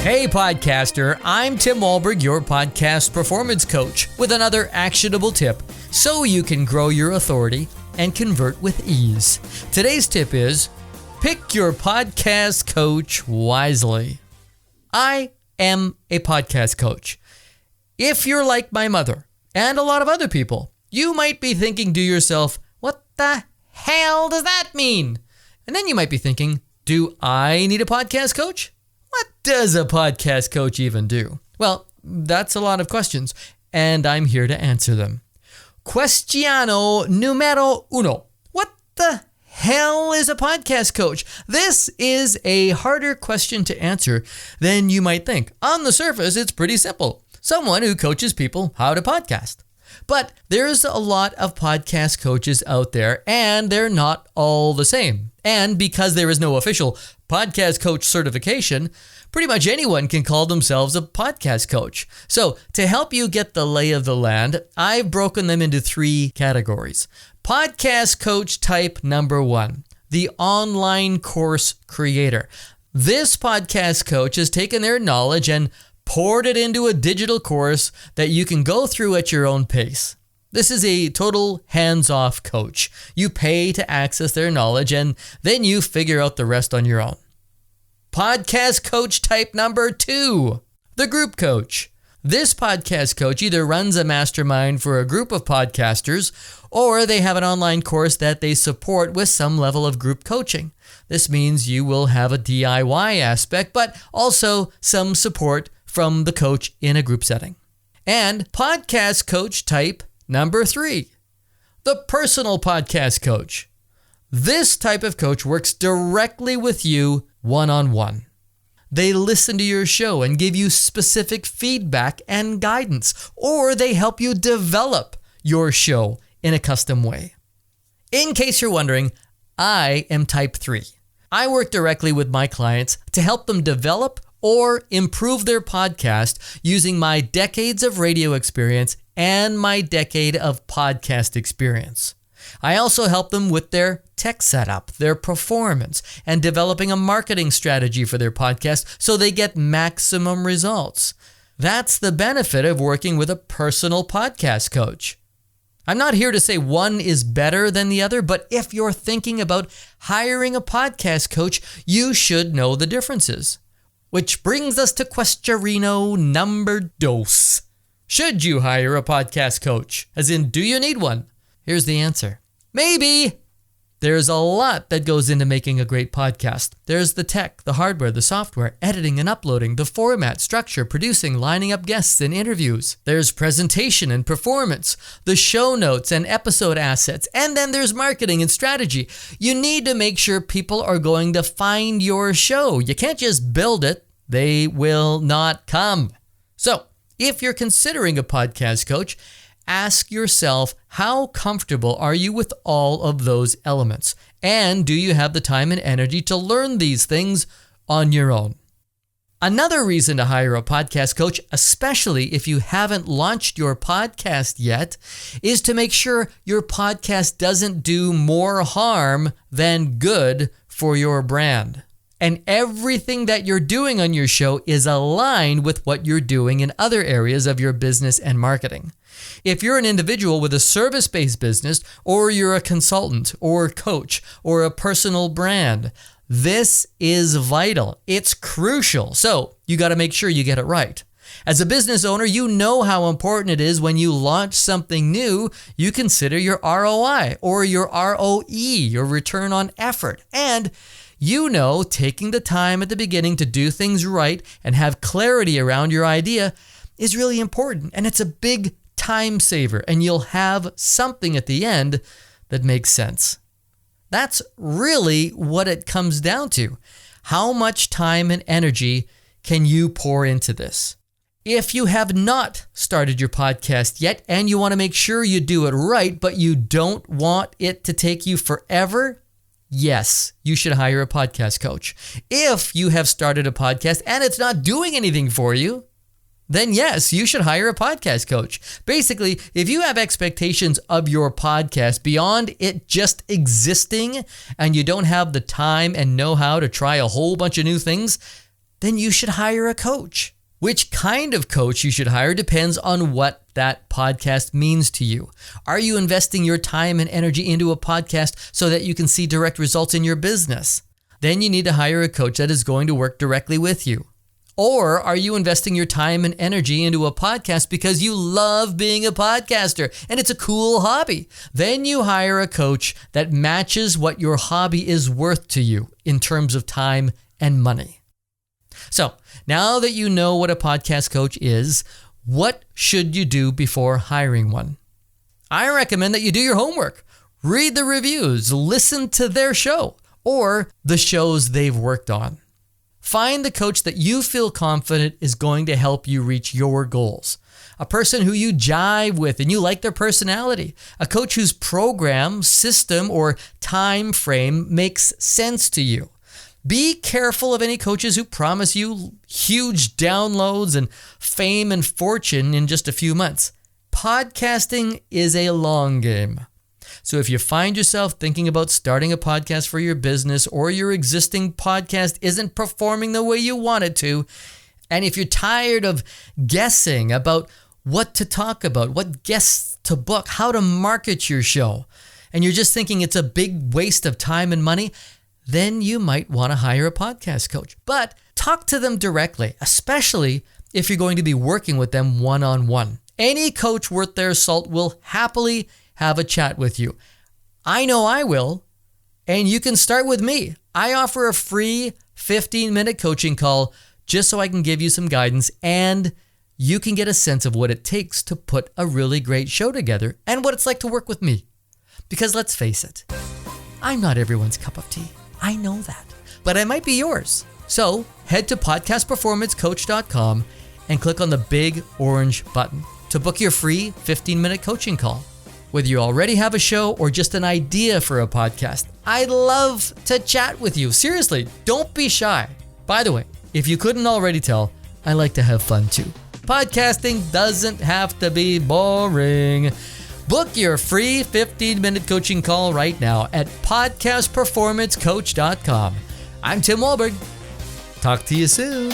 Hey podcaster, I'm Tim Wahlberg, your podcast performance coach, with another actionable tip so you can grow your authority and convert with ease. Today's tip is, pick your podcast coach wisely. I am a podcast coach. If you're like my mother and a lot of other people, you might be thinking to yourself, what the hell does that mean? And then you might be thinking, do I need a podcast coach? What does a podcast coach even do? Well, that's a lot of questions, and I'm here to answer them. Questiono numero uno. What the hell is a podcast coach? This is a harder question to answer than you might think. On the surface, it's pretty simple. Someone who coaches people how to podcast. But there's a lot of podcast coaches out there, and they're not all the same. And because there is no official podcast coach certification, pretty much anyone can call themselves a podcast coach. So to help you get the lay of the land, I've broken them into 3 categories. Podcast coach type number 1, the online course creator. This podcast coach has taken their knowledge and poured it into a digital course that you can go through at your own pace. This is a total hands-off coach. You pay to access their knowledge and then you figure out the rest on your own. Podcast coach type number 2, the group coach. This podcast coach either runs a mastermind for a group of podcasters or they have an online course that they support with some level of group coaching. This means you will have a DIY aspect, but also some support from the coach in a group setting. And podcast coach type number 3, the personal podcast coach. This type of coach works directly with you one-on-one. They listen to your show and give you specific feedback and guidance, or they help you develop your show in a custom way. In case you're wondering, I am type 3. I work directly with my clients to help them develop or improve their podcast using my decades of radio experience and my decade of podcast experience. I also help them with their tech setup, their performance, and developing a marketing strategy for their podcast so they get maximum results. That's the benefit of working with a personal podcast coach. I'm not here to say one is better than the other, but if you're thinking about hiring a podcast coach, you should know the differences. Which brings us to questionino number 2. Should you hire a podcast coach? As in, do you need one? Here's the answer. Maybe. There's a lot that goes into making a great podcast. There's the tech, the hardware, the software, editing and uploading, the format, structure, producing, lining up guests and interviews. There's presentation and performance, the show notes and episode assets, and then there's marketing and strategy. You need to make sure people are going to find your show. You can't just build it. They will not come. So, if you're considering a podcast coach, ask yourself, how comfortable are you with all of those elements? And do you have the time and energy to learn these things on your own? Another reason to hire a podcast coach, especially if you haven't launched your podcast yet, is to make sure your podcast doesn't do more harm than good for your brand. And everything that you're doing on your show is aligned with what you're doing in other areas of your business and marketing. If you're an individual with a service-based business, or you're a consultant or coach or a personal brand, this is vital. It's crucial. So you got to make sure you get it right. As a business owner, you know how important it is when you launch something new, you consider your ROI or your ROE, your return on effort. And you know, taking the time at the beginning to do things right and have clarity around your idea is really important. And it's a big time saver. And you'll have something at the end that makes sense. That's really what it comes down to. How much time and energy can you pour into this? If you have not started your podcast yet and you want to make sure you do it right, but you don't want it to take you forever, yes, you should hire a podcast coach. If you have started a podcast and it's not doing anything for you, then yes, you should hire a podcast coach. Basically, if you have expectations of your podcast beyond it just existing and you don't have the time and know-how to try a whole bunch of new things, then you should hire a coach. Which kind of coach you should hire depends on what that podcast means to you. Are you investing your time and energy into a podcast so that you can see direct results in your business? Then you need to hire a coach that is going to work directly with you. Or are you investing your time and energy into a podcast because you love being a podcaster and it's a cool hobby? Then you hire a coach that matches what your hobby is worth to you in terms of time and money. So now that you know what a podcast coach is, what should you do before hiring one? I recommend that you do your homework. Read the reviews, listen to their show or the shows they've worked on. Find the coach that you feel confident is going to help you reach your goals. A person who you jive with and you like their personality. A coach whose program, system, or time frame makes sense to you. Be careful of any coaches who promise you huge downloads and fame and fortune in just a few months. Podcasting is a long game. So if you find yourself thinking about starting a podcast for your business or your existing podcast isn't performing the way you want it to, and if you're tired of guessing about what to talk about, what guests to book, how to market your show, and you're just thinking it's a big waste of time and money, then you might want to hire a podcast coach. But talk to them directly, especially if you're going to be working with them one-on-one. Any coach worth their salt will happily have a chat with you. I know I will, and you can start with me. I offer a free 15-minute coaching call just so I can give you some guidance and you can get a sense of what it takes to put a really great show together and what it's like to work with me. Because let's face it, I'm not everyone's cup of tea. I know that, but I might be yours. So head to podcastperformancecoach.com and click on the big orange button to book your free 15-minute coaching call. Whether you already have a show or just an idea for a podcast, I'd love to chat with you. Seriously, don't be shy. By the way, if you couldn't already tell, I like to have fun too. Podcasting doesn't have to be boring. Book your free 15-minute coaching call right now at podcastperformancecoach.com. I'm Tim Wahlberg. Talk to you soon.